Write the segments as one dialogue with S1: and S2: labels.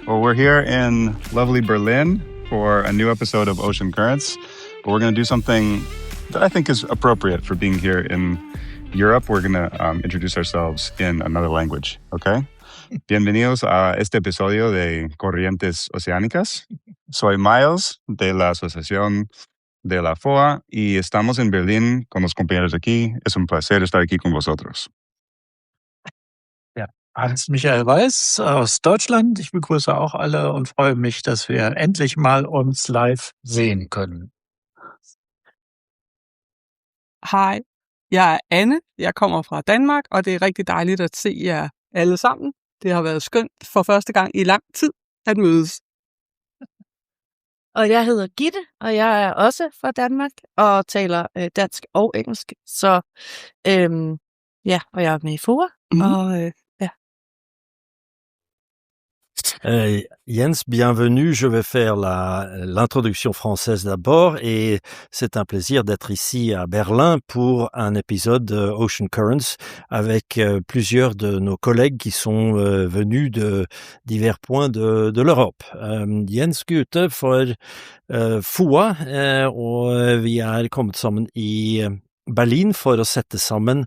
S1: Well, we're here in lovely Berlin for a new episode of Ocean Currents, but we're going to do something that I think is appropriate for being here in Europe. We're going to introduce ourselves in another language, okay? Bienvenidos a este episodio de Corrientes Oceánicas. Soy Miles de la Asociación de la FOA y estamos en Berlín con los compañeros aquí. Es un placer estar aquí con vosotros.
S2: Hans-Michael Weiß aus Deutschland. Ich begrüße auch alle und freue mich, dass wir endlich mal uns live sehen können.
S3: Hej, jeg er Anne. Jeg kommer fra Danmark, og det er rigtig dejligt at se jer alle sammen. Det har været skønt for første gang i lang tid at mødes.
S4: Og jeg hedder Gitte, og jeg er også fra Danmark og taler dansk og engelsk. Så og jeg er med i FOA. Og
S5: Jens, bienvenue. Je vais faire l'introduction française d'abord et c'est un plaisir d'être ici à Berlin pour un épisode de Ocean Currents avec plusieurs de nos collègues qui sont venus de divers points de l'Europe. Jens Gute for FOA og vi kommet sammen i Berlin for å sette sammen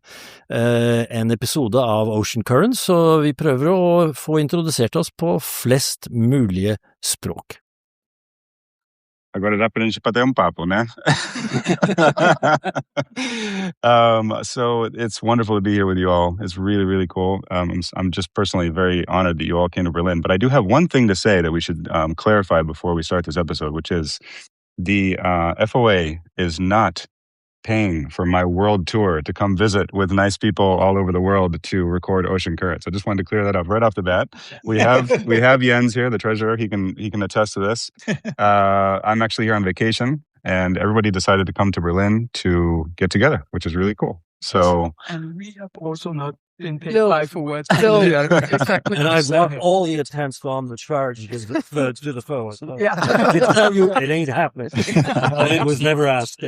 S5: en episode av Ocean Currents, så vi prøver å få introdusert oss på flest mulige språk.
S1: Agora dá pra gente bater papo, né? So it's wonderful to be here with you all. It's really, really cool. I'm just personally very honored that you all came to Berlin. But I do have one thing to say that we should clarify before we start this episode, which is the FOA is not paying for my world tour to come visit with nice people all over the world to record Ocean Currents. I just wanted to clear that up right off the bat. We have Jens here, the treasurer. He can attest to this. I'm actually here on vacation, and everybody decided to come to Berlin to get together, which is really cool. So,
S2: and we have also not been paid
S4: No.
S2: by FOA.
S4: No.
S2: Exactly.
S5: And I've got all the attempts on the charge to the phone. So
S2: Yeah.
S5: I tell you, it ain't happening. It was never asked.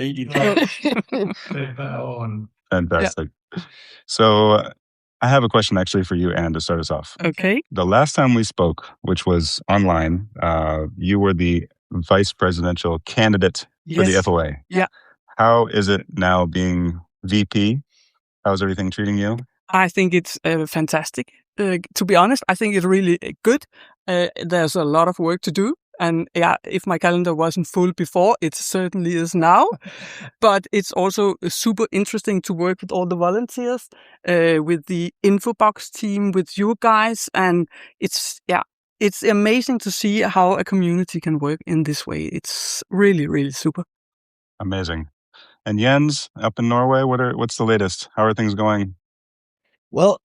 S1: fantastic. So, I have a question actually for you, Anne, to start us off.
S3: Okay.
S1: The last time we spoke, which was online, you were the vice presidential candidate for the
S3: Yes.
S1: FOA.
S3: Yeah.
S1: How is it now being VP? How's everything treating you?
S3: I think it's fantastic. To be honest, I think it's really good. There's a lot of work to do. And if my calendar wasn't full before, it certainly is now. But it's also super interesting to work with all the volunteers, with the Infobox team, with you guys. And it's amazing to see how a community can work in this way. It's really, really super.
S1: Amazing. And Jens, up in Norway, what's the latest? How are things going?
S5: Well,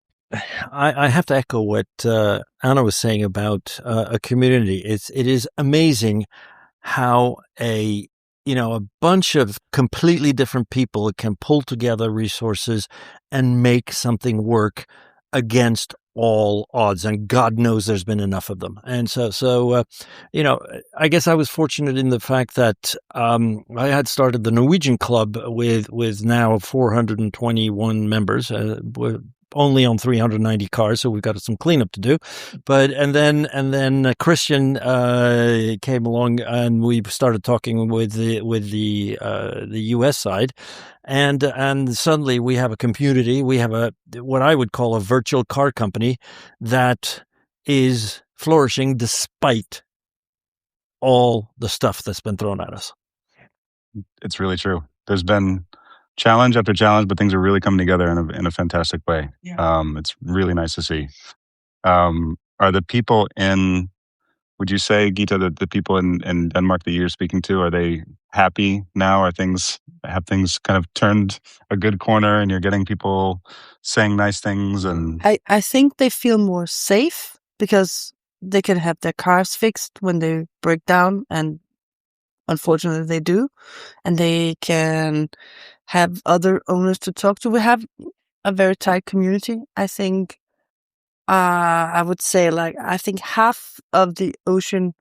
S5: I have to echo what Anna was saying about a community. It is amazing how a bunch of completely different people can pull together resources and make something work against all odds, and God knows there's been enough of them. And so I guess I was fortunate in the fact that I had started the Norwegian club with now 421 members. We're only on 390 cars, so we've got some cleanup to do. And then Christian came along, and we started talking with the US side. And suddenly we have a community. We have what I would call a virtual car company that is flourishing despite all the stuff that's been thrown at us.
S1: It's really true. There's been challenge after challenge, but things are really coming together in a fantastic way.
S2: Yeah.
S1: It's really nice to see. Are the people would you say, Gita, that the people in Denmark that you're speaking to, are they happy now? Have things kind of turned a good corner and you're getting people saying nice things? And
S4: I think they feel more safe because they can have their cars fixed when they break down, and unfortunately they do, and they can have other owners to talk to. We have a very tight community. I think I would say I think half of the Ocean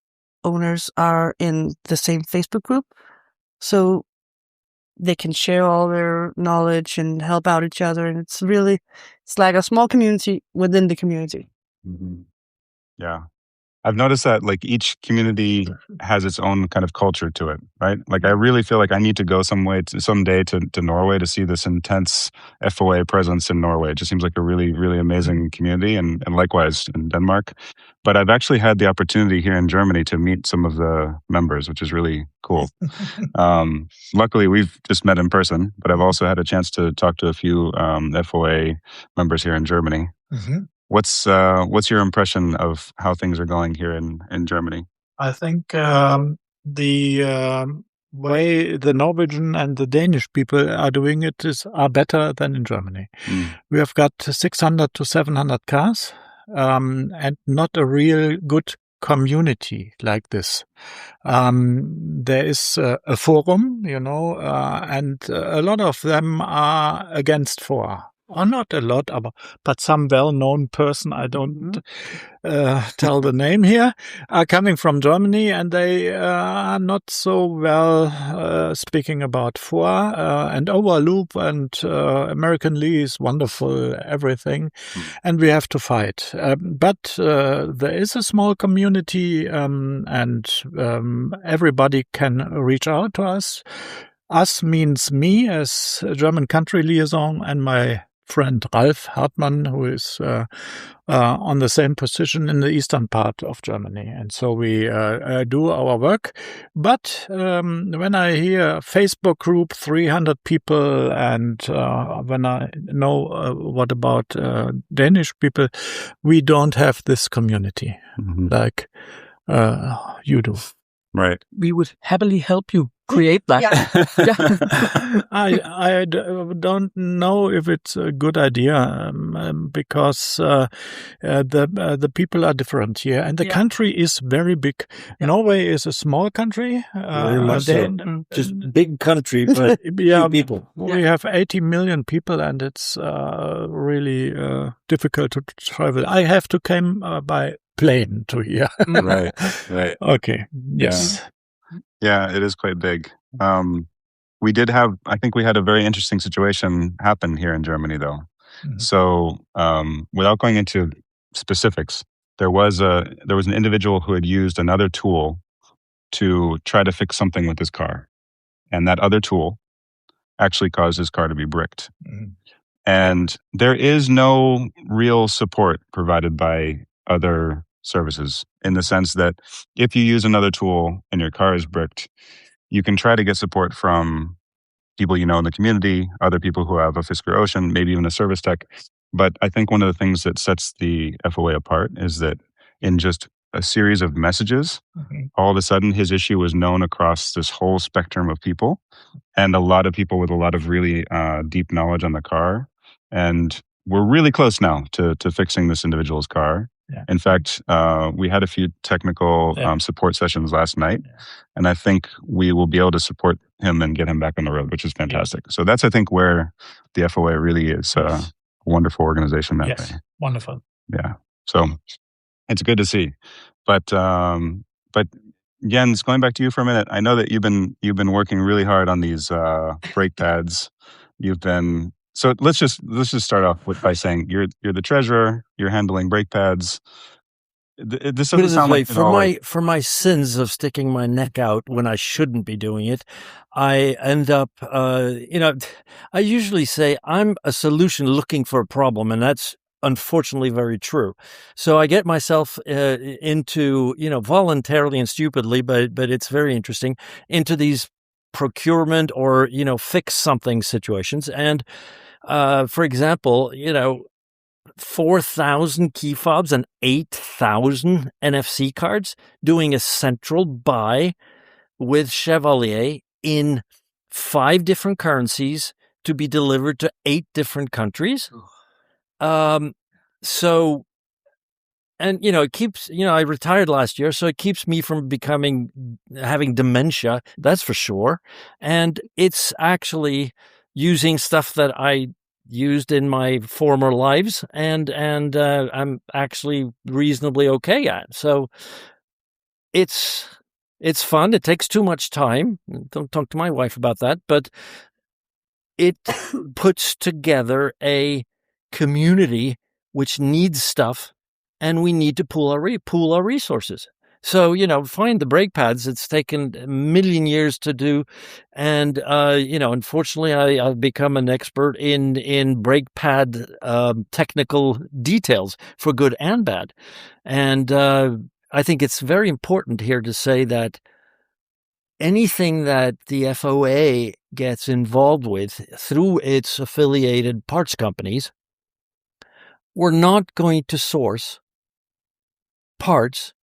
S4: owners are in the same Facebook group, so they can share all their knowledge and help out each other, and it's like a small community within the community.
S1: mm-hmm. Yeah. I've noticed that like each community has its own kind of culture to it, right? Like I really feel like I need to go someday to Norway to see this intense FOA presence in Norway. It just seems like a really, really amazing community, and likewise in Denmark. But I've actually had the opportunity here in Germany to meet some of the members, which is really cool. Luckily, we've just met in person, but I've also had a chance to talk to a few FOA members here in Germany.
S2: Mhm.
S1: What's your impression of how things are going here in Germany?
S2: I think the way the Norwegian and the Danish people are doing it are better than in Germany. We have got 600 to 700 cars, and not a real good community like this. There is a forum, and a lot of them are against FOA. Or not a lot, but some well-known person, I don't tell the name here, are coming from Germany, and they are not so well speaking about FOA and overloop and American Lee is wonderful, everything, and we have to fight. But there is a small community, and everybody can reach out to us. Us means me as a German country liaison and my friend Ralf Hartmann, who is on the same position in the eastern part of Germany. And so we do our work. But when I hear Facebook group, 300 people, and when I know what about Danish people, we don't have this community like you do.
S1: Right.
S3: We would happily help you create that.
S2: I don't know if it's a good idea because the people are different here, and the country is very big. Norway is a small country.
S5: Very much so. Just big country, but few people.
S2: We have 80 million people, and it's really difficult to travel. I have to come by plane to here.
S1: Right.
S2: Okay. Yes.
S1: Yeah, it is quite big. I think we had a very interesting situation happen here in Germany, though. So, without going into specifics, there was an individual who had used another tool to try to fix something with his car, and that other tool actually caused his car to be bricked. And there is no real support provided by other services, in the sense that if you use another tool and your car is bricked, you can try to get support from people you know in the community, other people who have a Fisker Ocean, maybe even a service tech. But I think one of the things that sets the FOA apart is that in just a series of messages, all of a sudden his issue was known across this whole spectrum of people, and a lot of people with a lot of really deep knowledge on the car. And we're really close now to fixing this individual's car. In fact, we had a few technical support sessions last night, and I think we will be able to support him and get him back on the road, which is fantastic. So that's, I think, where the FOA really is a wonderful organization that way.
S2: Wonderful.
S1: Yeah. So it's good to see. But Jens, going back to you for a minute, I know that you've been working really hard on these brake pads. So let's just start off by saying you're the treasurer. You're handling brake pads. This doesn't sound like
S5: for my sins of sticking my neck out when I shouldn't be doing it. I end up, I usually say I'm a solution looking for a problem, and that's unfortunately very true. So I get myself into, voluntarily and stupidly, but it's very interesting, into these procurement or, fix something situations. And for example, 4,000 key fobs and 8,000 NFC cards, doing a central buy with Chevalier in 5 different currencies to be delivered to 8 different countries. So, and, it keeps, I retired last year, so it keeps me from having dementia, that's for sure. And it's actually using stuff that I used in my former lives, and I'm actually reasonably okay at. So it's fun. It takes too much time. Don't talk to my wife about that, but it puts together a community which needs stuff and we need to pool our resources. So, find the brake pads. It's taken a million years to do. And, unfortunately, I've become an expert in brake pad technical details for good and bad. And I think it's very important here to say that anything that the FOA gets involved with through its affiliated parts companies, we're not going to source parts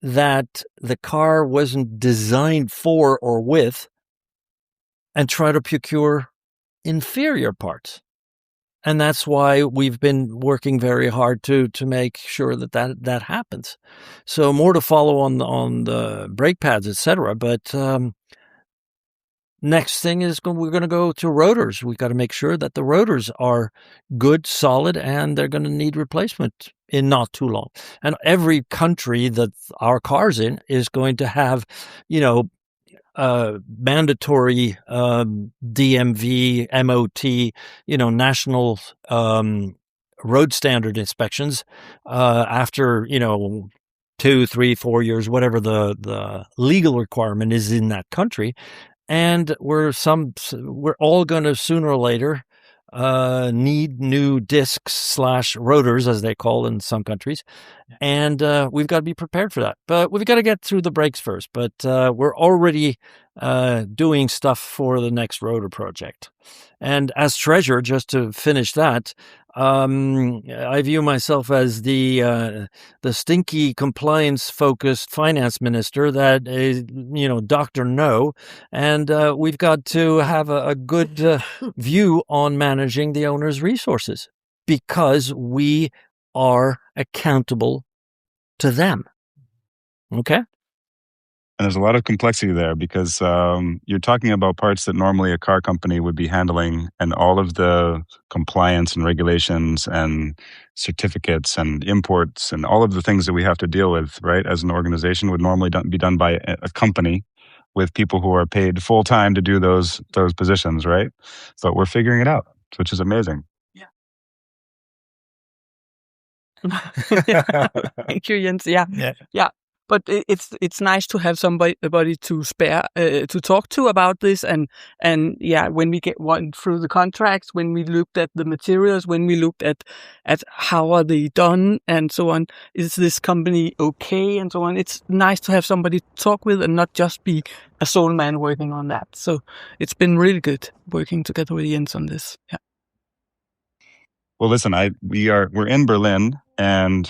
S5: that the car wasn't designed for or with and try to procure inferior parts. And that's why we've been working very hard to make sure that happens. So more to follow on the brake pads, etc. But next thing is we're going to go to rotors. We got to make sure that the rotors are good, solid, and they're going to need replacement in not too long. And every country that our car's in is going to have, mandatory DMV, MOT, national road standard inspections after 2, 3, 4 years, whatever the legal requirement is in that country. And we're all going to sooner or later need new discs / rotors, as they call in some countries. And we've got to be prepared for that. But we've got to get through the brakes first. But we're already doing stuff for the next rotor project. And as treasurer, just to finish that, I view myself as the stinky compliance-focused finance minister that is, Dr. No, and we've got to have a good view on managing the owner's resources because we are accountable to them. Okay?
S1: And there's a lot of complexity there because you're talking about parts that normally a car company would be handling, and all of the compliance and regulations and certificates and imports and all of the things that we have to deal with, right, as an organization would normally be done by a company with people who are paid full time to do those positions, right? But we're figuring it out, which is amazing.
S3: Yeah. Thank you, Jens. Yeah. But it's nice to have somebody to spare to talk to about this, and when we went through the contracts, when we looked at the materials, when we looked at how are they done and so on, is this company okay and so on. It's nice to have somebody to talk with and not just be a sole man working on that. So it's been really good working together with Jens on this. Yeah.
S1: Well, listen, we're in Berlin, and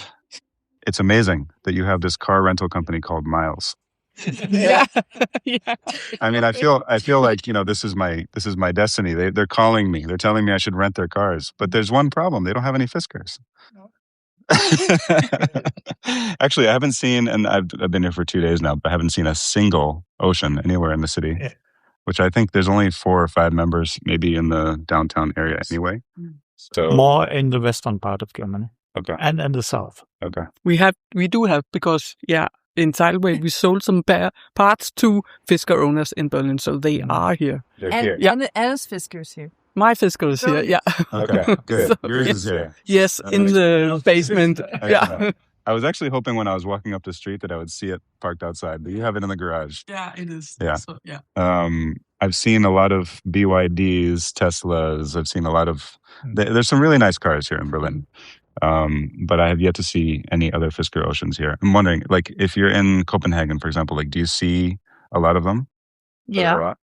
S1: it's amazing that you have this car rental company called Miles.
S3: Yeah.
S1: I mean, I feel like, this is my destiny. They're calling me. They're telling me I should rent their cars. But there's one problem. They don't have any Fiskers. No. Actually, I haven't seen, and I've been here for 2 days now, but I haven't seen a single Ocean anywhere in the city, which I think there's only 4 or 5 members maybe in the downtown area anyway.
S2: So more in the western part of Germany.
S1: Okay.
S2: And in the south.
S1: Okay.
S3: We do have, because, in Tideway, we sold some parts to Fisker owners in Berlin, so they are here.
S4: They're here. And Anna's Fisker's here.
S3: My Fisker is here, yeah.
S1: Okay, good. Yours is here.
S3: Yes, in the basement. Yeah.
S1: I was actually hoping when I was walking up the street that I would see it parked outside, but you have it in the garage.
S3: Yeah, it is.
S1: Yeah.
S3: So, yeah.
S1: I've seen a lot of BYDs, Teslas. I've seen a lot of... There's some really nice cars here in Berlin. But I have yet to see any other Fisker Oceans here. I'm wondering, like, if you're in Copenhagen, for example, like, do you see a lot of them?
S4: Yeah.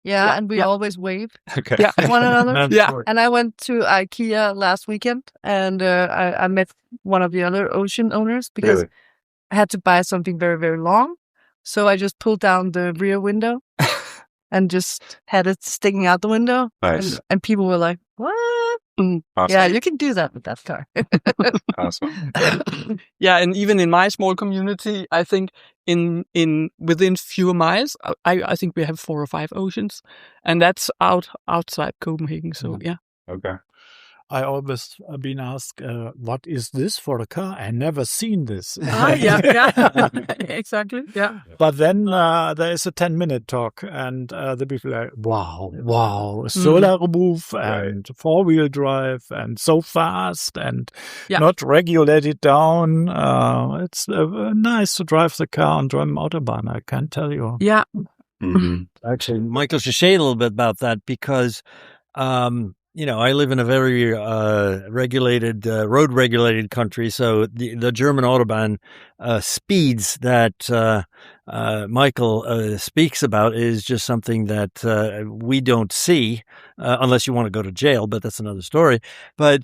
S4: Yeah, and we always wave
S1: okay.
S4: one another.
S3: Yeah.
S4: And I went to IKEA last weekend, and I met one of the other Ocean owners because I had to buy something very, very long. So I just pulled down the rear window and just had it sticking out the window.
S1: Nice.
S4: And people were like, what?
S1: Awesome.
S4: Yeah, you can do that with that car.
S1: Awesome.
S3: Yeah, and even in my small community, I think within fewer miles, I think we have 4 or 5 Oceans, and that's outside Copenhagen. So yeah.
S1: Okay.
S2: I always been asked, what is this for a car? I never seen this.
S3: Yeah. Exactly. Yeah.
S2: But then there is a 10-minute talk, and the people are, wow, solar roof and four-wheel drive and so fast and not regulated down. It's nice to drive the car on German Autobahn, I can tell you.
S3: Yeah.
S5: Actually, Michael should say a little bit about that because I live in a very regulated, road-regulated country. So the German Autobahn speeds that Michael speaks about is just something that we don't see unless you want to go to jail, but that's another story. But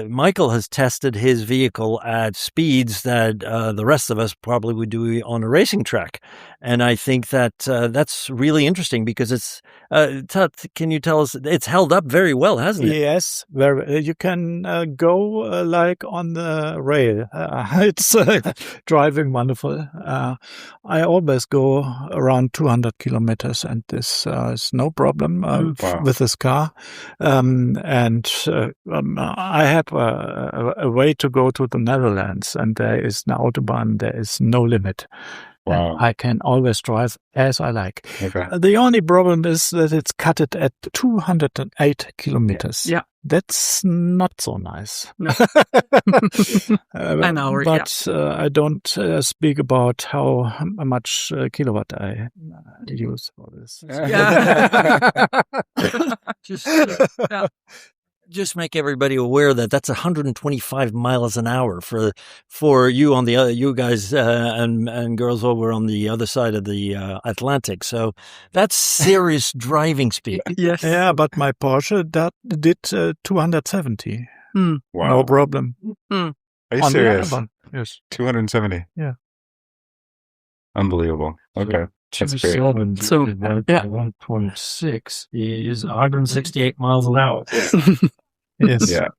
S5: Michael has tested his vehicle at speeds that the rest of us probably would do on a racing track. And I think that that's really interesting because it's, can you tell us, it's held up very well, hasn't it?
S2: Yes, you can go like on the rail. It's driving wonderful. I always go around 200 kilometers, and this is no problem with this car. I have a way to go to the Netherlands, and there is an Autobahn. There is no limit.
S1: Wow.
S2: I can always drive as I like.
S1: Okay.
S2: The only problem is that it's cut it at 208 kilometers.
S3: Yeah.
S2: That's not so nice.
S3: No. An hour,
S2: but I don't speak about how much kilowatt I use for this.
S3: Yeah.
S5: Just make everybody aware that that's 125 miles an hour for you on the other, you guys and girls over on the other side of the Atlantic. So that's serious driving speed.
S3: Yes.
S2: Yeah, but my Porsche did 270.
S1: Wow.
S2: No problem.
S1: Are you serious?
S2: Yes.
S1: 270.
S2: Yeah.
S1: Unbelievable. Okay. That's great.
S5: So 1.6 is 168 miles an hour.
S2: Yes.
S1: Yeah.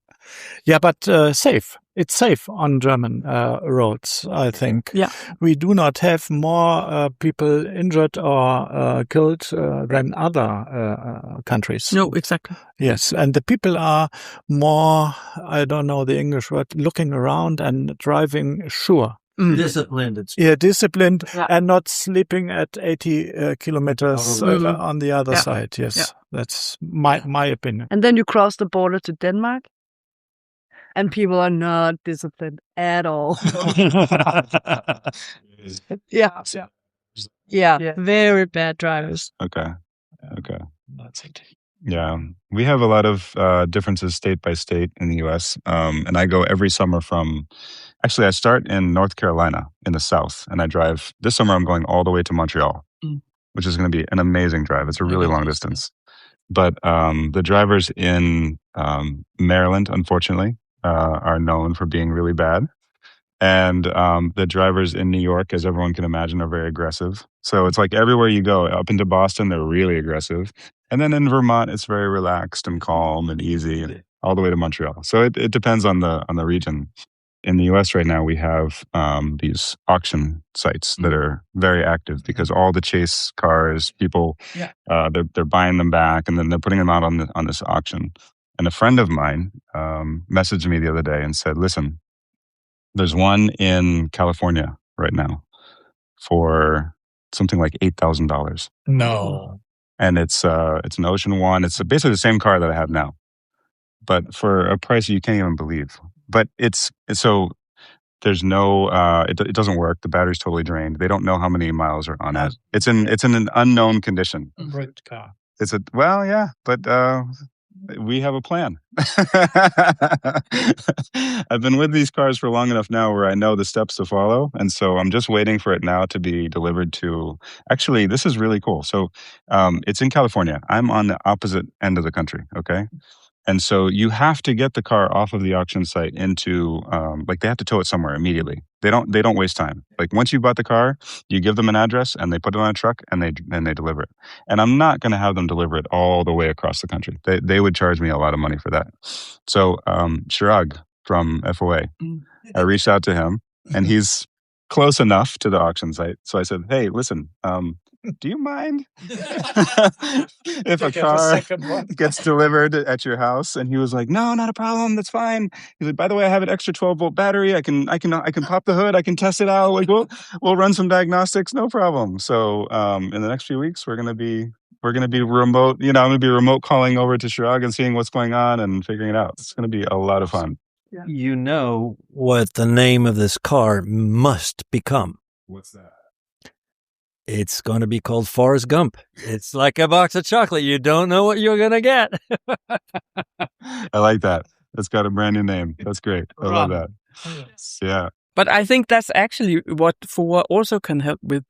S2: Yeah, but safe. It's safe on German roads, I think.
S3: Yeah.
S2: We do not have more people injured or killed than other countries.
S3: No, exactly.
S2: Yes, and the people are more, I don't know the English word, looking around and driving sure.
S5: Disciplined.
S2: Disciplined and not sleeping at 80 kilometers on the other side. Yes, that's my opinion.
S4: And then you cross the border to Denmark, and people are not disciplined at all. Yeah, very bad drivers.
S1: Okay.
S2: That's it.
S1: Yeah. We have a lot of differences state by state in the U.S. And I go every summer actually, I start in North Carolina in the south, and I drive. This summer, I'm going all the way to Montreal, which is going to be an amazing drive. It's a really long distance. But the drivers in Maryland, unfortunately, are known for being really bad. And the drivers in New York, as everyone can imagine, are very aggressive. So it's like everywhere you go, up into Boston, they're really aggressive. And then in Vermont, it's very relaxed and calm and easy, all the way to Montreal. So it depends on the region. In the U.S. right now, we have these auction sites that are very active because all the chase cars, people, they're buying them back and then they're putting them out on this auction. And a friend of mine messaged me the other day and said, "Listen, there's one in California right now for something like $8,000.
S2: No,
S1: and it's an Ocean One. It's basically the same car that I have now, but for a price you can't even believe." But it's so there's no it doesn't work. The battery's totally drained. They don't know how many miles are on it. It's in an unknown condition.
S2: Great car.
S1: But we have a plan. I've been with these cars for long enough now where I know the steps to follow, and so I'm just waiting for it now to be delivered to. Actually, this is really cool. So it's in California. I'm on the opposite end of the country. Okay. And so you have to get the car off of the auction site into, they have to tow it somewhere immediately. They don't waste time. Like once you bought the car, you give them an address and they put it on a truck and they deliver it. And I'm not going to have them deliver it all the way across the country. They would charge me a lot of money for that. So Chirag from FOA, I reached out to him and he's close enough to the auction site. So I said, "Hey, listen, do you mind if a car gets delivered at your house? And he was like, no, not a problem. That's fine. He's like, by the way, I have an extra 12-volt battery. I can pop the hood. I can test it out. Like, we'll run some diagnostics. No problem. So in the next few weeks, we're going to be remote. I'm going to be remote calling over to Chirag and seeing what's going on and figuring it out. It's going to be a lot of fun.
S5: Yeah. You know what the name of this car must become.
S1: What's that?
S5: It's going to be called Forrest Gump. It's like a box of chocolate. You don't know what you're going to get.
S1: I like that. It's got a brand new name. That's great. I love that. Yeah.
S3: But I think that's actually what FOA also can help with.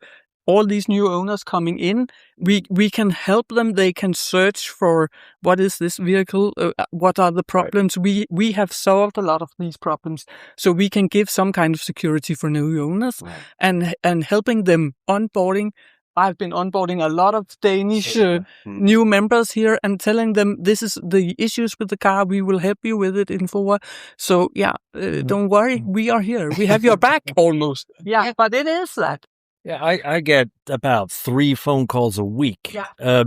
S3: All these new owners coming in, we can help them. They can search for what is this vehicle, what are the problems. Right. We have solved a lot of these problems, so we can give some kind of security for new owners, right. and helping them onboarding. I've been onboarding a lot of Danish new members here and telling them this is the issues with the car. We will help you with it in FOA. So don't worry, we are here. We have your back almost. Yeah, but it is that.
S5: Yeah, I get about 3 phone calls a week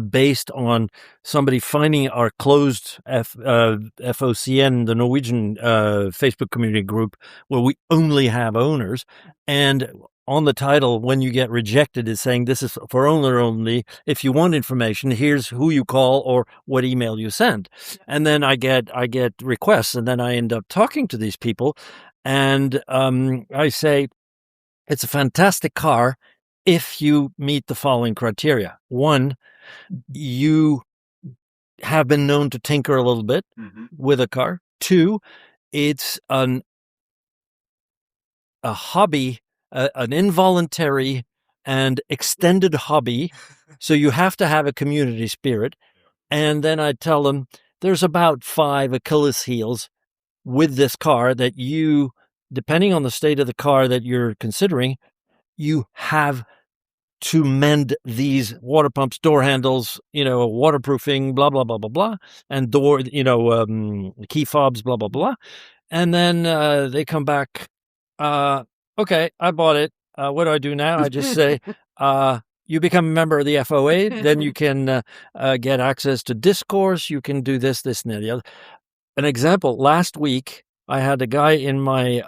S5: based on somebody finding our closed FOCN, the Norwegian Facebook community group, where we only have owners. And on the title, when you get rejected, is saying this is for owner only. If you want information, here's who you call or what email you send. And then I get requests, and then I end up talking to these people. And I say, it's a fantastic car if you meet the following criteria. 1, you have been known to tinker a little bit with a car. 2, it's a hobby, an involuntary and extended hobby. So you have to have a community spirit. And then I tell them there's about 5 Achilles heels with this car that you, depending on the state of the car that you're considering, you have to mend these water pumps, door handles, waterproofing, blah, blah, blah, blah, blah, and door, key fobs, blah, blah, blah. And then they come back, okay, I bought it. What do I do now? I just say, you become a member of the FOA, then you can get access to discourse, you can do this, and the other. An example, last week, I had a guy in my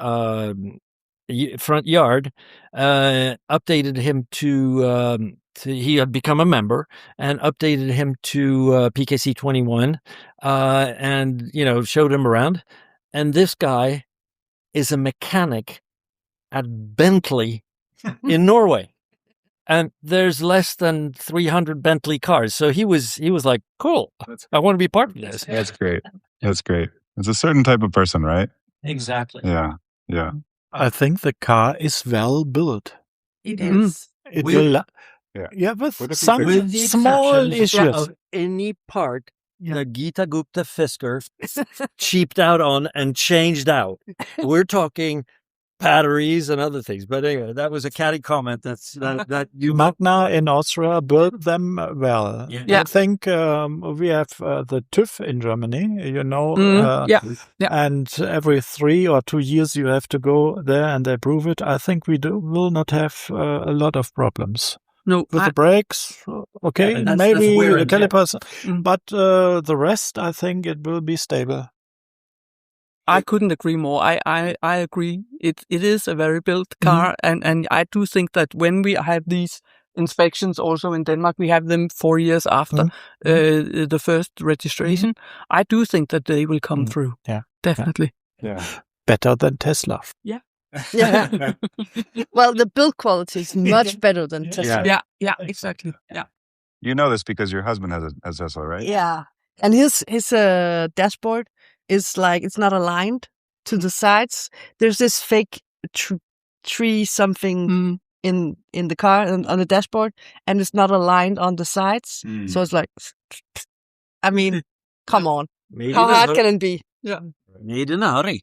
S5: front yard, updated him to he had become a member, and updated him to PKC 21, and showed him around. And this guy is a mechanic at Bentley in Norway, and there's less than 300 Bentley cars. So he was like, cool, I want to be part of this.
S1: That's great. That's great. It's a certain type of person, right?
S5: Exactly.
S1: Yeah.
S2: I think the car is well built.
S4: It is.
S2: It will. With some small issues.
S5: Of any part that Geeta Gupta Fisker cheaped out on and changed out. We're talking batteries and other things. But anyway, that was a catty comment. That you
S2: Magna in Austria built them well.
S3: Yeah.
S2: I think we have the TÜV in Germany, and every 3 or 2 years you have to go there and they prove it. I think we will not have a lot of problems.
S3: No,
S2: with the brakes, okay, maybe the calipers, but the rest, I think it will be stable.
S3: I couldn't agree more. I agree. It is a very built car, and I do think that when we have these inspections also in Denmark, we have them 4 years after the first registration. I do think that they will come through.
S2: Yeah,
S3: definitely.
S2: Yeah, better than Tesla.
S3: Yeah.
S4: Yeah. Well, the build quality is much better than Tesla.
S3: Yeah, exactly. Yeah.
S1: You know this because your husband has a Tesla, right?
S4: Yeah, and his dashboard is like, it's not aligned to the sides. There's this fake tree something in the car and on the dashboard, and it's not aligned on the sides. So it's like, I mean, come on, how hard can it be?
S3: Yeah.
S5: Made in a hurry.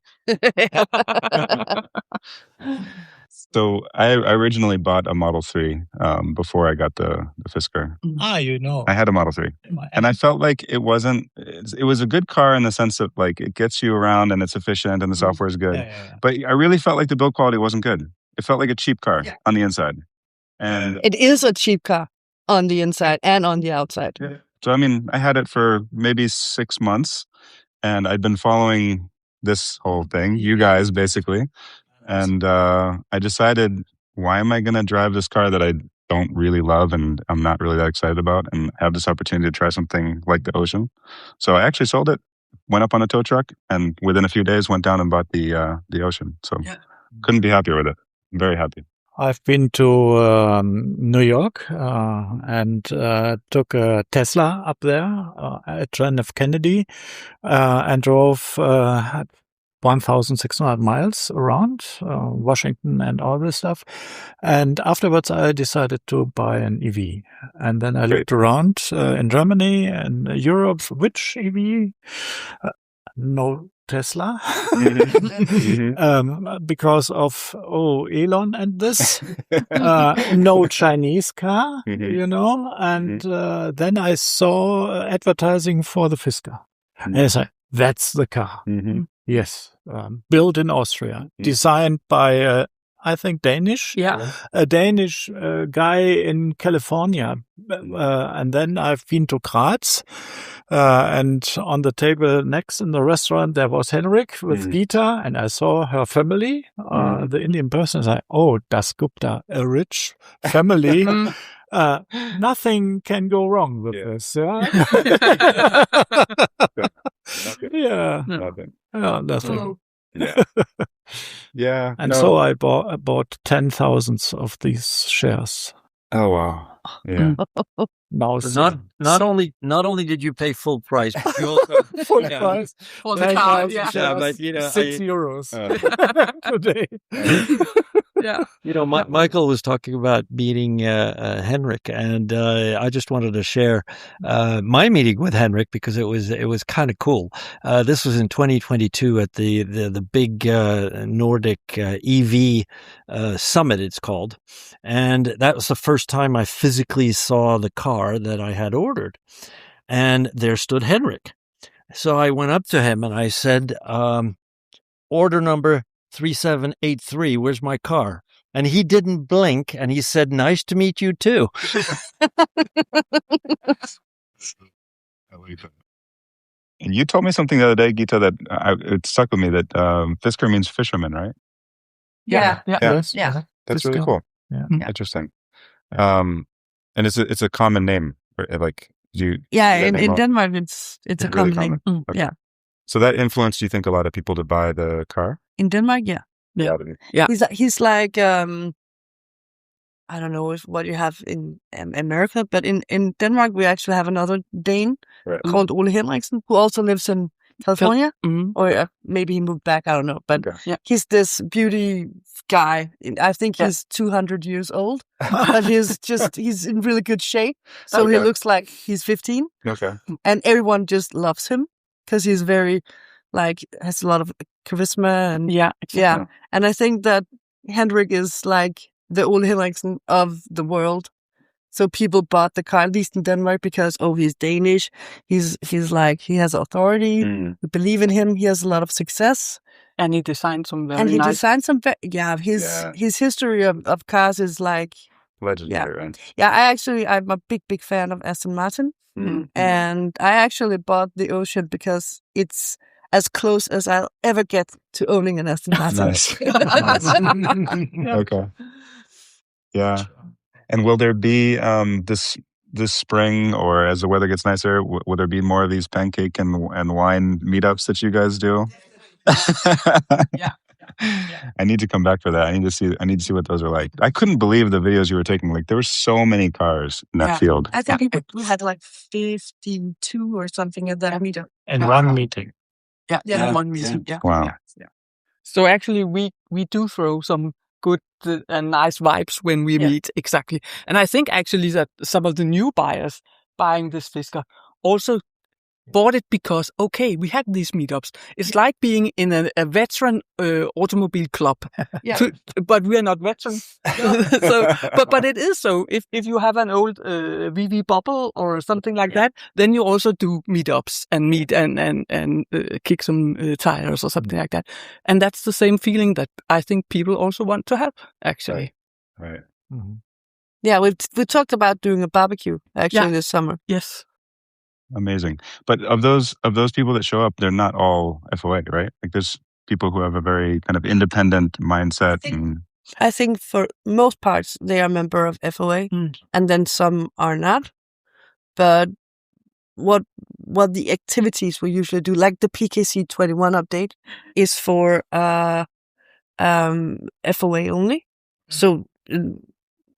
S1: So I originally bought a Model 3 before I got the Fisker.
S2: I
S1: had a Model 3. And I felt like it was a good car in the sense that like it gets you around and it's efficient and the software is good. Yeah. But I really felt like the build quality wasn't good. It felt like a cheap car on the inside. And
S4: it is a cheap car. on the inside and on the outside.
S1: Yeah. So, I mean, I had it for maybe 6 months, and I'd been following this whole thing, you guys, basically. And I decided, why am I going to drive this car that I don't really love and I'm not really that excited about, and have this opportunity to try something like the Ocean? So I actually sold it, went up on a tow truck, and within a few days went down and bought the Ocean. So couldn't be happier with it. I'm very happy.
S2: I've been to New York and took a Tesla up there at John F. Kennedy and drove 1,600 miles around Washington and all this stuff. And afterwards, I decided to buy an EV. And then I looked around in Germany and Europe. Which EV? No Tesla. Because of, Elon and this. No Chinese car, And then I saw advertising for the Fisker. And I said, that's the car. Yes, built in Austria, designed by, I think, Danish.
S3: Yeah.
S2: A Danish guy in California. And then I've been to Graz. And on the table next in the restaurant, there was Henrik with Gita. And I saw her family, the Indian person. I said, Das Gupta, a rich family. Nothing can go wrong with this. Yeah.
S1: Nothing.
S2: Nothing.
S1: Yeah. Yeah.
S2: And so I bought 10,000 of these shares.
S1: Oh, wow. Yeah.
S2: Now,
S5: not only did you pay full price, but you also
S2: full price
S3: for the car.
S2: shares,
S5: but,
S2: €6 today.
S3: Yeah.
S5: Michael was talking about meeting Henrik, and I just wanted to share my meeting with Henrik because it was kind of cool. This was in 2022 at the big Nordic EV summit, it's called, and that was the first time I physically saw the car that I had ordered, and there stood Henrik. So I went up to him and I said, "Order number 3783, where's my car?" And he didn't blink, and he said, "Nice to meet you too."
S1: And you told me something the other day, Gita, that it stuck with me, that Fisker means fisherman, right?
S4: Yeah.
S2: Yes.
S4: Yeah.
S1: That's
S2: Fisker.
S1: really cool.
S2: Yeah.
S1: Interesting. And it's a common name. Like, in
S4: Denmark, it's a
S1: really
S4: common
S1: common.
S4: name.
S1: Okay.
S4: Yeah.
S1: So that influenced, you think, a lot of people to buy the car?
S4: In Denmark, yeah.
S3: Yeah.
S4: He's like, I don't know what you have in America, but in Denmark, we actually have another Dane called Ole Henriksen, who also lives in California, or maybe he moved back, I don't know. But he's this beauty guy. I think he's 200 years old, but he's in really good shape. So he looks like he's 15.
S1: Okay.
S4: And everyone just loves him because he's very, has a lot of charisma. And yeah. And I think that Henrik is like the Ole Henriksen of the world. So people bought the car, at least in Denmark, because, he's Danish. He's like, he has authority. We believe in him. He has a lot of success.
S3: And he designed some very
S4: And he
S3: nice...
S4: designed some... His history of cars is like...
S1: Legendary, right?
S4: Yeah, I'm a big fan of Aston Martin. And I actually bought the Ocean because it's as close as I'll ever get to owning an Aston Martin.
S1: Nice. Okay. Yeah. And will there be this spring, or as the weather gets nicer, will there be more of these pancake and wine meetups that you guys do?
S3: Yeah.
S1: I need to come back for that. I need to see what those are like. I couldn't believe the videos you were taking. Like, there were so many cars in that field.
S4: I think we had like 52 or something at that meetup.
S2: In one meeting.
S3: Yeah. One meeting. Yeah.
S1: Wow.
S3: Yeah. So actually, we do throw some good and nice vibes when we meet, exactly. And I think actually that some of the new buyers buying this Fisker also bought it because, we had these meetups. It's like being in a veteran automobile club, but we are not veterans. But it is so. If you have an old VV bubble or something like that, then you also do meetups and meet and kick some tires or something like that. And that's the same feeling that I think people also want to have, actually.
S1: Right.
S2: Mm-hmm.
S4: Yeah, we talked about doing a barbecue actually this summer.
S3: Yes.
S1: Amazing. But of those people that show up, they're not all FOA, right? Like there's people who have a very kind of independent mindset.
S4: I think for most parts they are a member of FOA, and then some are not. But what the activities we usually do, like the PKC 21 update, is for FOA only. So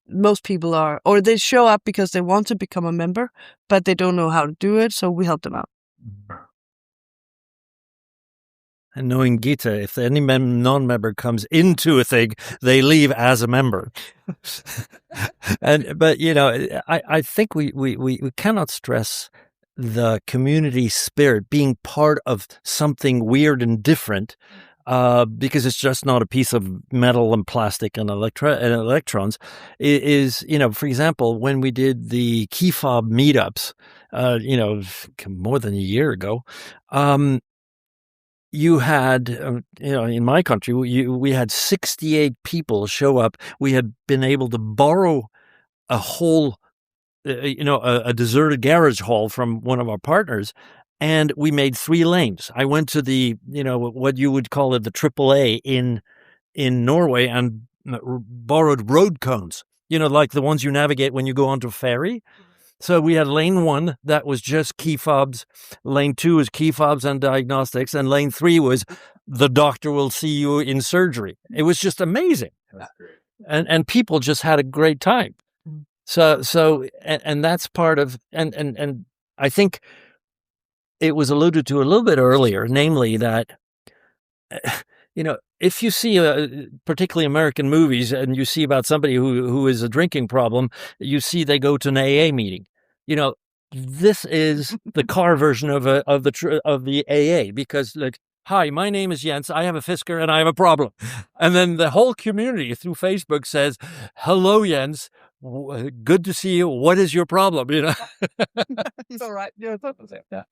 S4: most people are, or they show up because they want to become a member, but they don't know how to do it, so we help them out.
S5: And knowing Gita, if any non-member comes into a thing, they leave as a member. But I think we cannot stress the community spirit, being part of something weird and different, because it's just not a piece of metal and plastic and electrons. It is, for example, when we did the key fob meetups, more than a year ago, you had, in my country, we had 68 people show up. We had been able to borrow a whole, a deserted garage hall from one of our partners, and we made 3 lanes. I went to the, what you would call it, the AAA in Norway, and borrowed road cones, like the ones you navigate when you go onto a ferry. So we had lane 1 that was just key fobs, lane 2 was key fobs and diagnostics, and lane 3 was the doctor will see you in surgery. It was just amazing. That's great. And people just had a great time. So and that's part of, and I think it was alluded to a little bit earlier, namely that, if you see particularly American movies and you see about somebody who is a drinking problem, you see they go to an AA meeting. This is the car version of the AA, because like, hi, my name is Jens. I have a Fisker and I have a problem. And then the whole community through Facebook says, hello, Jens. Good to see you. What is your problem? It's all right. Yeah.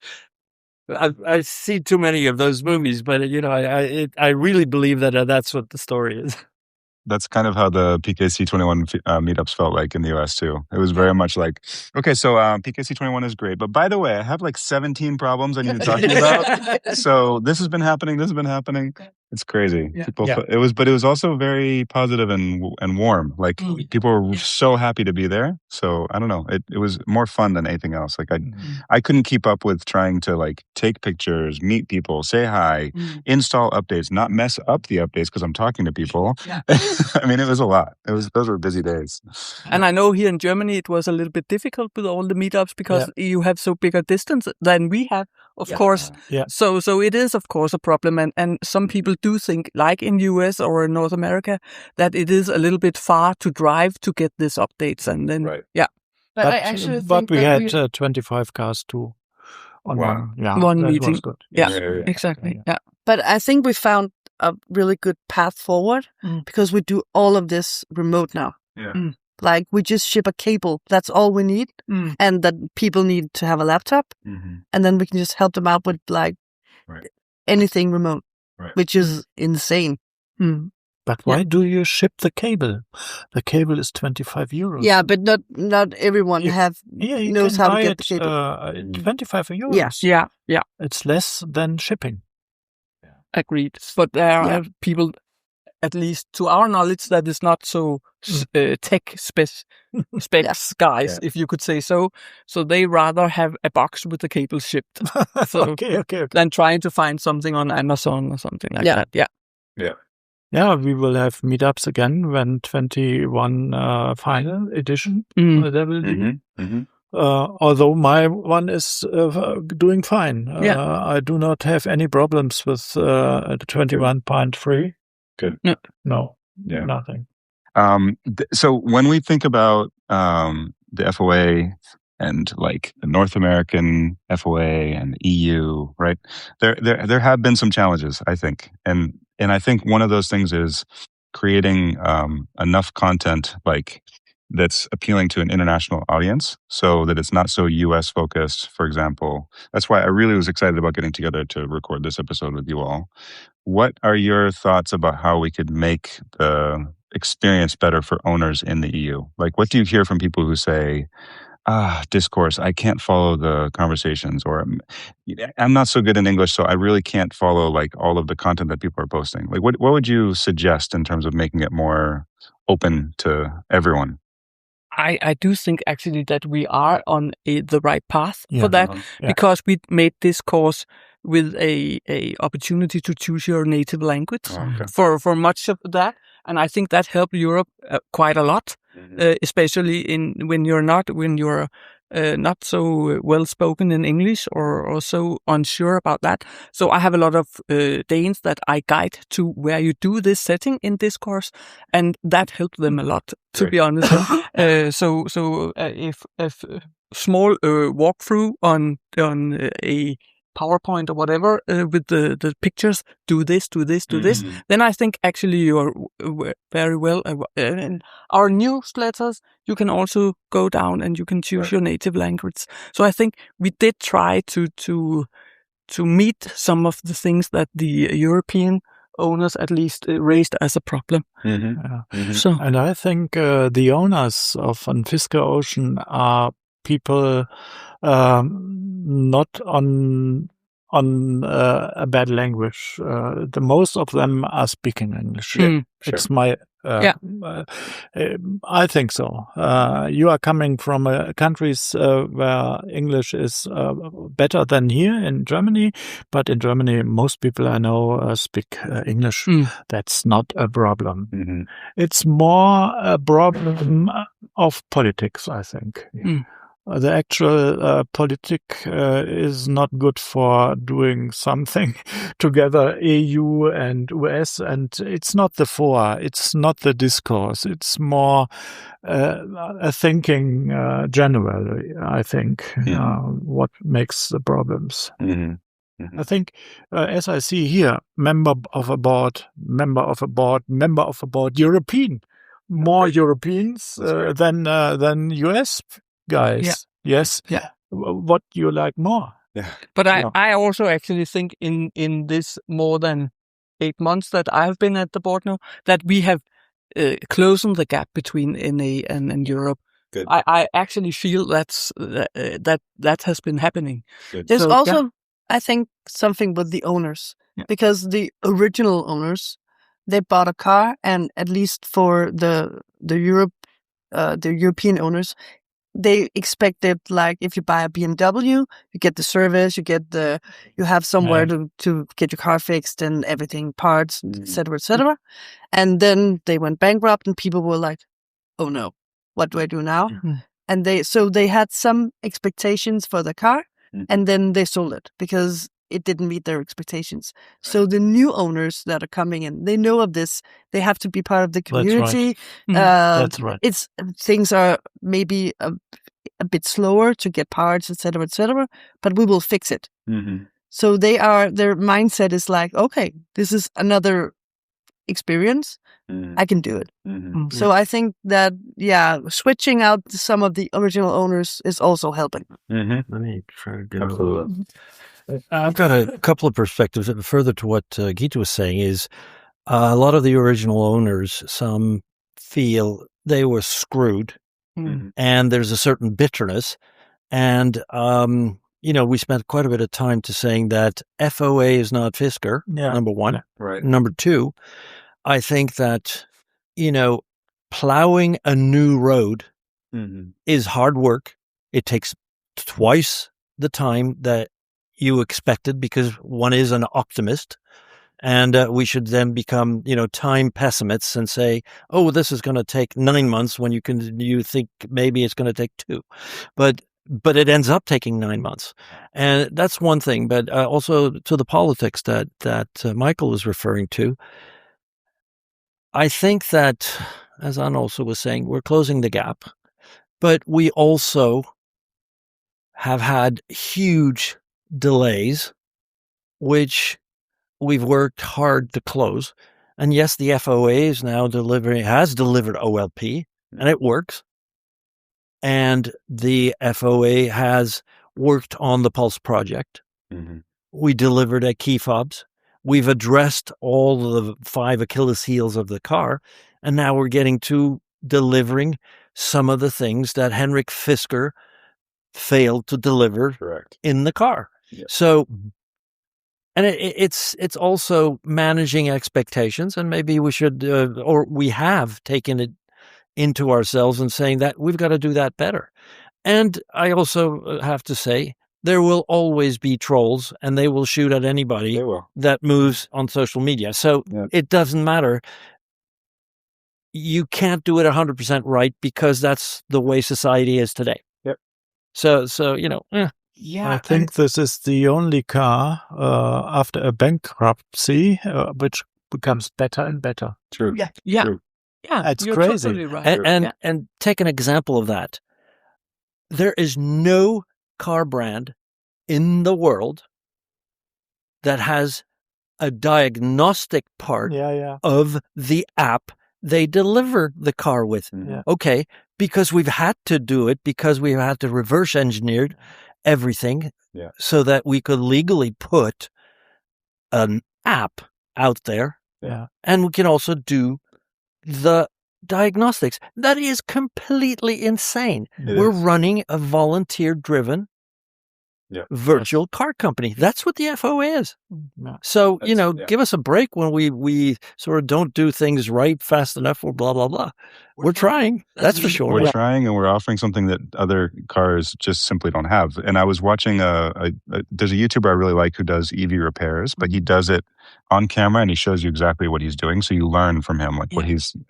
S5: I see too many of those movies, but I really believe that that's what the story is.
S1: That's kind of how the PKC 21 meetups felt like in the US too. It was very much like, okay, so PKC 21 is great, but by the way, I have like 17 problems I need to talk to you about. So this has been happening. It's crazy.
S2: Yeah.
S1: But it was also very positive and warm. Like people were so happy to be there. So I don't know. It was more fun than anything else. Like I couldn't keep up with trying to like take pictures, meet people, say hi, install updates, not mess up the updates because I'm talking to people. Yeah. I mean, it was a lot. Those were busy days.
S3: And I know here in Germany it was a little bit difficult with all the meetups because you have so big a distance than we have, of course. Yeah. So it is, of course, a problem. And some people do think, like in US or in North America, that it is a little bit far to drive to get these updates. And then,
S2: But I actually think we had 25 cars too on one meeting. Was good.
S3: Yeah, exactly. Yeah.
S4: But I think we found a really good path forward because we do all of this remote now.
S1: Yeah.
S4: Like we just ship a cable. That's all we need. And that people need to have a laptop. And then we can just help them out with like anything remote, which is insane.
S2: But why do you ship the cable? The cable is 25 euros.
S4: Yeah, but not everyone knows how to get the cable.
S2: 25 euros.
S4: Yes.
S3: Yeah.
S2: It's less than shipping.
S3: Agreed. But there are people, at least to our knowledge, that is not so tech specs guys, if you could say so. So they rather have a box with the cable shipped. So
S2: okay.
S3: Than trying to find something on Amazon or something like that. Yeah.
S2: Yeah, we will have meetups again when 21 final edition there will be. Although my one is doing fine. I do not have any problems with the 21.3.
S1: Good.
S2: No, nothing.
S1: So when we think about the FOA and like the North American FOA and EU, right? There have been some challenges, I think, and I think one of those things is creating enough content like that's appealing to an international audience, so that it's not so US focused. For example, that's why I really was excited about getting together to record this episode with you all. What are your thoughts about how we could make the experience better for owners in the EU? Like, what do you hear from people who say, discourse, I can't follow the conversations, or I'm not so good in English, so I really can't follow like all of the content that people are posting. Like, what would you suggest in terms of making it more open to everyone?
S3: I do think actually that we are on the right path for that, because we made this course with a opportunity to choose your native language for much of that, and I think that helped Europe quite a lot, especially when you're not so well spoken in English or so unsure about that. So I have a lot of Danes that I guide to where you do this setting in this course, and that helped them a lot, to be honest. So if small walkthrough on a PowerPoint or whatever with the pictures, do this, then I think actually you are very well. In our newsletters, you can also go down and you can choose your native language. So I think we did try to meet some of the things that the European owners at least raised as a problem.
S2: So, and I think the owners of Fisker Ocean are people not on a bad language. The most of them are speaking English. It's my I think so. You are coming from countries where English is better than here in Germany, but in Germany most people I know speak English. That's not a problem. It's more a problem of politics, I think. The actual politic is not good for doing something together, EU and US, and it's not the FOA, it's not the discourse, it's more a thinking generally, I think, what makes the problems. I think, as I see here, member of a board, European, more Europeans than US guys. Yes. What you like more?
S3: But I also actually think in this more than 8 months that I've been at the board now, that we have closing the gap between NA and Europe.
S1: Good.
S3: I actually feel that has been happening.
S4: Good. There's also, I think, something with the owners, because the original owners, they bought a car, and at least for the European owners, they expected, like, if you buy a BMW, you get the service, you have somewhere to get your car fixed and everything, parts, etc., etc. And then they went bankrupt, and people were like, "Oh no, what do I do now?" And they had some expectations for the car, and then they sold it because it didn't meet their expectations. So the new owners that are coming in, they know of this. They have to be part of the community.
S2: That's right.
S4: Things are maybe a bit slower to get parts, etc., but we will fix it. So their mindset is like, okay, this is another experience. I can do it. So I think that, switching out some of the original owners is also helping.
S5: Let me try to go. I've got a couple of perspectives. Further to what Gita was saying is a lot of the original owners, some feel they were screwed, and there's a certain bitterness. And, we spent quite a bit of time to saying that FOA is not Fisker, number one.
S1: Right.
S5: Number two, I think that, plowing a new road is hard work. It takes twice the time that you expected, because one is an optimist, and we should then become, time pessimists and say, "Oh, this is going to take 9 months," when you think maybe it's going to take 2, but it ends up taking 9 months, and that's one thing. But also to the politics that Michael was referring to, I think that, as Anna also was saying, we're closing the gap, but we also have had huge delays, which we've worked hard to close. And yes, the FOA is now has delivered OLP, and it works. And the FOA has worked on the Pulse project. We delivered a key Fobs. We've addressed all of the 5 Achilles heels of the car. And now we're getting to delivering some of the things that Henrik Fisker failed to deliver in the car.
S1: Yep.
S5: So, and it's also managing expectations, and maybe we should, or we have taken it into ourselves and saying that we've got to do that better. And I also have to say, there will always be trolls, and they will shoot at anybody that moves on social media. So it doesn't matter. You can't do it 100% right because that's the way society is today.
S1: Yep.
S5: So you know.
S2: I think this is the only car after a bankruptcy which becomes better and better.
S1: True.
S3: Yeah.
S1: True.
S3: Yeah,
S2: It's
S3: you're
S2: crazy.
S3: totally right.
S5: And take an example of that. There is no car brand in the world that has a diagnostic part of the app they deliver the car with.
S2: Yeah.
S5: Okay, because we've had to do it, because we've had to reverse engineer everything so that we could legally put an app out there.
S2: Yeah.
S5: And we can also do the diagnostics. That is completely insane. We're running a volunteer-driven virtual car company. That's what the FOA is.
S2: Yeah.
S5: So, give us a break when we sort of don't do things right fast enough or blah, blah, blah. We're trying. That's for sure.
S1: We're trying, and we're offering something that other cars just simply don't have. And I was watching there's a YouTuber I really like who does EV repairs, but he does it on camera and he shows you exactly what he's doing. So you learn from him,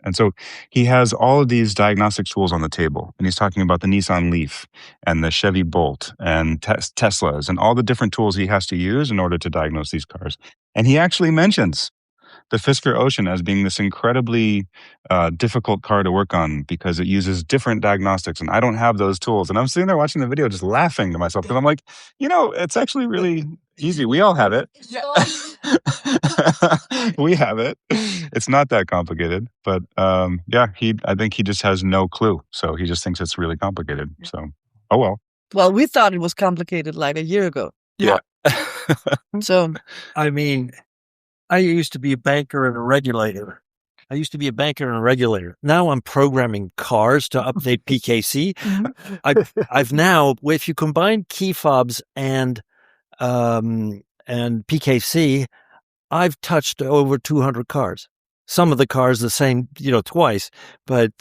S1: and so he has all of these diagnostic tools on the table, and he's talking about the Nissan Leaf and the Chevy Bolt and Teslas and all the different tools he has to use in order to diagnose these cars. And he actually mentions the Fisker Ocean as being this incredibly difficult car to work on because it uses different diagnostics, and I don't have those tools. And I'm sitting there watching the video just laughing to myself because I'm like, it's actually really easy. We all have it. We have it. It's not that complicated. But I think he just has no clue. So he just thinks it's really complicated. So, oh well.
S4: Well, we thought it was complicated like a year ago.
S1: Yeah.
S4: So,
S5: I mean, I used to be a banker and a regulator. Now I'm programming cars to update PKC. I've now, if you combine key fobs and PKC, I've touched over 200 cars. Some of the cars the same, twice, but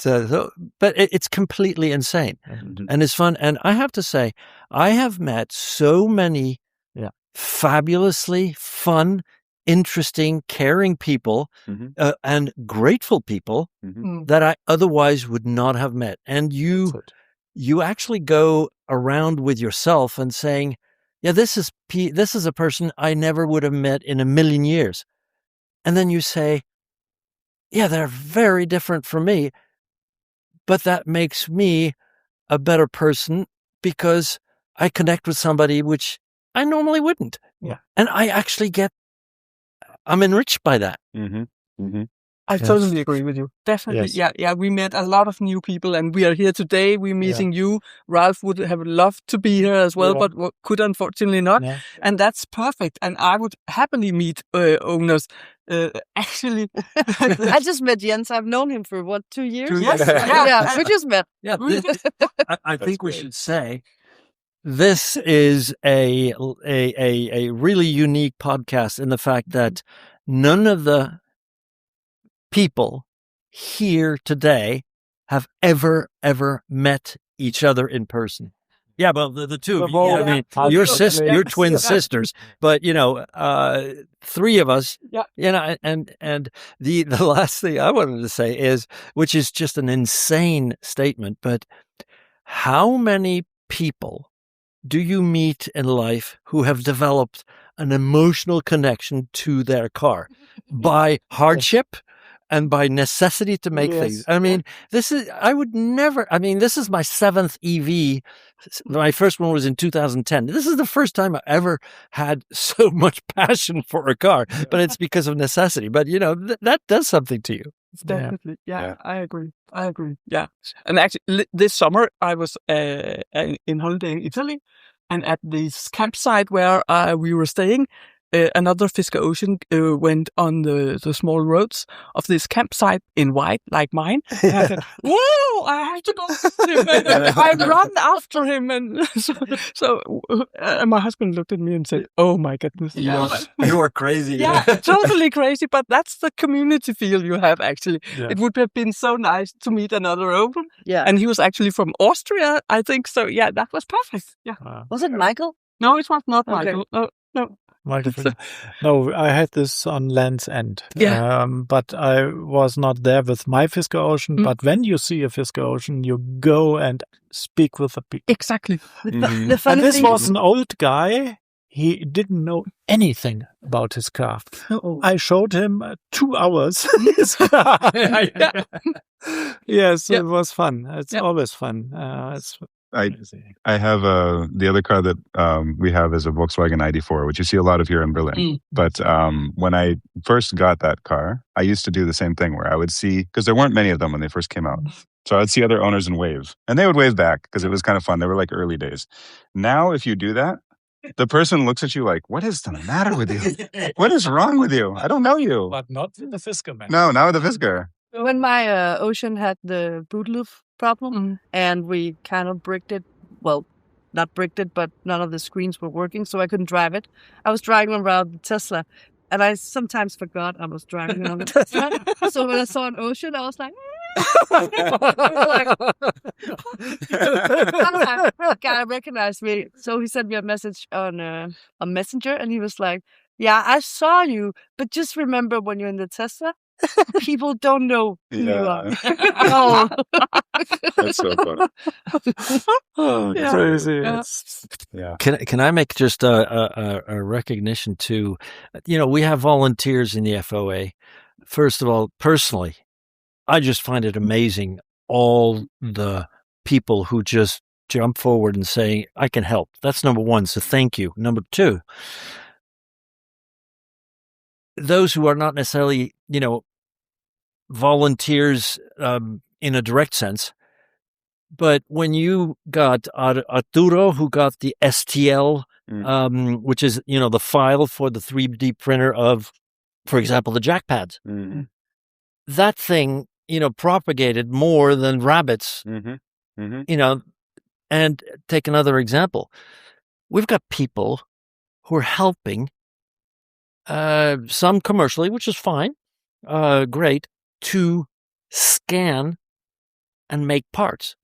S5: it's completely insane, and it's fun. And I have to say, I have met so many fabulously fun, interesting, caring people and grateful people that I otherwise would not have met. And you actually go around with yourself and saying, this is a person I never would have met in a million years. And then you say, they're very different from me, but that makes me a better person because I connect with somebody which I normally wouldn't.
S2: Yeah.
S5: And I actually I'm enriched by that.
S3: I totally agree with you. Definitely.
S2: Yes.
S3: Yeah. We met a lot of new people, and we are here today. We're meeting you. Ralph would have loved to be here as well, but could unfortunately not.
S2: Yeah.
S3: And that's perfect. And I would happily meet owners. Actually,
S4: I just met Jens. I've known him for 2 years?
S3: Yes.
S4: We just met.
S5: Yeah, I think we should say this is a really unique podcast in the fact that none of the people here today have ever met each other in person. Yeah, but the two of you, your twin sisters, but three of us, and the last thing I wanted to say is, which is just an insane statement, but how many people do you meet in life who have developed an emotional connection to their car by hardship and by necessity to make things? I mean, this is my 7th EV. My first one was in 2010. This is the first time I ever had so much passion for a car, but it's because of necessity. But, that does something to you.
S3: Definitely. Yeah, I agree. Yeah. And actually, this summer, I was in holiday in Italy, and at this campsite where we were staying, another Fisker Ocean went on the small roads of this campsite in white, like mine. And I said, "Whoa! I have to go with him." And I run after him, and so my husband looked at me and said, "Oh my goodness,
S5: You are crazy."
S3: Yeah, totally crazy." But that's the community feel you have. Actually, it would have been so nice to meet another Open.
S4: Yeah.
S3: And he was actually from Austria, I think. So yeah, that was perfect. Yeah.
S4: Was it Michael?
S3: No, it was not
S4: Okay.
S3: Michael. No.
S2: No, I had this on Land's End.
S3: Yeah.
S2: But I was not there with my Fisker Ocean. But when you see a Fisker Ocean, you go and speak with the people.
S3: Exactly.
S4: The funny
S2: And this
S4: thing
S2: was an old guy. He didn't know anything about his car. I showed him 2 hours his car. Yes, it was fun. It's always fun.
S1: I have the other car that we have is a Volkswagen ID4, which you see a lot of here in Berlin. But when I first got that car, I used to do the same thing where I would see, because there weren't many of them when they first came out. So I'd see other owners and wave. And they would wave back because it was kind of fun. They were like early days. Now, if you do that, the person looks at you like, "What is the matter with you? What is wrong with you? I don't know you."
S2: But not with the Fisker, man.
S1: No, not with the Fisker.
S4: When my Ocean had the boot loop problem and we kind of bricked it, well, not bricked it, but none of the screens were working, so I couldn't drive it. I was driving around the Tesla, and I sometimes forgot I was driving around the Tesla. So when I saw an Ocean, I was like, guy recognized me. So he sent me a message on a messenger, and he was like, "Yeah, I saw you, but just remember when you're in the Tesla, people don't know who you are."
S1: Oh. That's so funny.
S2: Crazy.
S1: Yeah.
S5: Can I make just a recognition to, we have volunteers in the FOA. First of all, personally, I just find it amazing all the people who just jump forward and say, "I can help." That's number one. So thank you. Number two, those who are not necessarily, volunteers in a direct sense, but when you got Arturo, who got the STL, which is, the file for the 3D printer of, for example, the jack pads, that thing, propagated more than rabbits, and take another example. We've got people who are helping, some commercially, which is fine, great, to scan and make parts.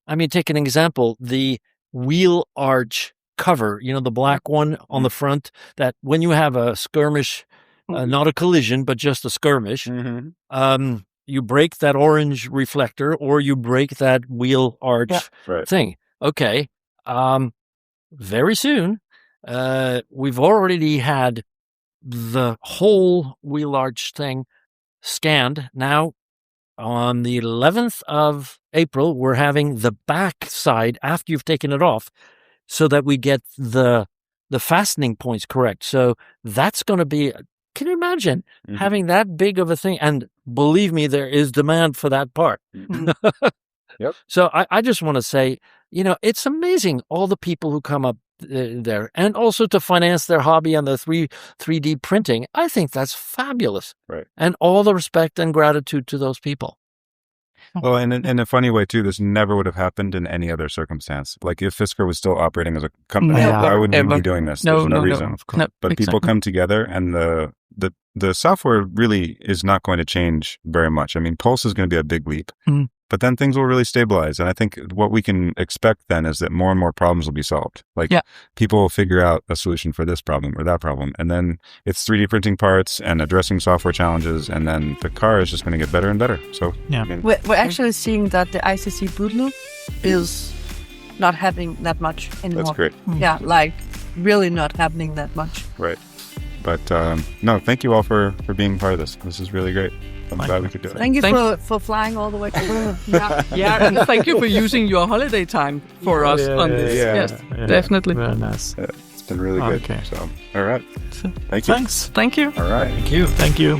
S5: I mean, take an example, the wheel arch cover, the black one on the front, that when you have a skirmish, not a collision, but just a skirmish, you break that orange reflector or you break that wheel arch thing. Okay. Very soon, we've already had the whole wheel arch thing scanned. Now, on the 11th of April, we're having the back side after you've taken it off so that we get the fastening points correct. So that's going to be, can you imagine having that big of a thing? And believe me, there is demand for that part.
S1: Yep.
S5: So I just want to say, it's amazing all the people who come up there, and also to finance their hobby on the 3D printing. I think that's fabulous.
S1: Right.
S5: And all the respect and gratitude to those people.
S1: Well, and in a funny way, too, this never would have happened in any other circumstance. Like if Fisker was still operating as a company, why wouldn't we be doing this? There's no reason.
S3: No,
S1: but
S3: exactly.
S1: People come together, and the software really is not going to change very much. I mean, Pulse is going to be a big leap. But then things will really stabilize. And I think what we can expect then is that more and more problems will be solved. Like people will figure out a solution for this problem or that problem. And then it's 3D printing parts and addressing software challenges. And then the car is just going to get better and better. So
S2: yeah,
S4: we're actually seeing that the ICC boot loop is not happening that much anymore.
S1: That's great.
S4: Yeah, like really not happening that much.
S1: Right. But no, thank you all for being part of this. This is really great. I'm glad we could do it.
S4: Thank you for flying all the way.
S3: And thank you for using your holiday time for us on this. Yes, definitely.
S2: Very nice.
S1: It's been really good.
S2: Okay.
S1: So, all right. Thank you.
S2: Thanks.
S3: Thank you.
S1: All right.
S2: Thank you.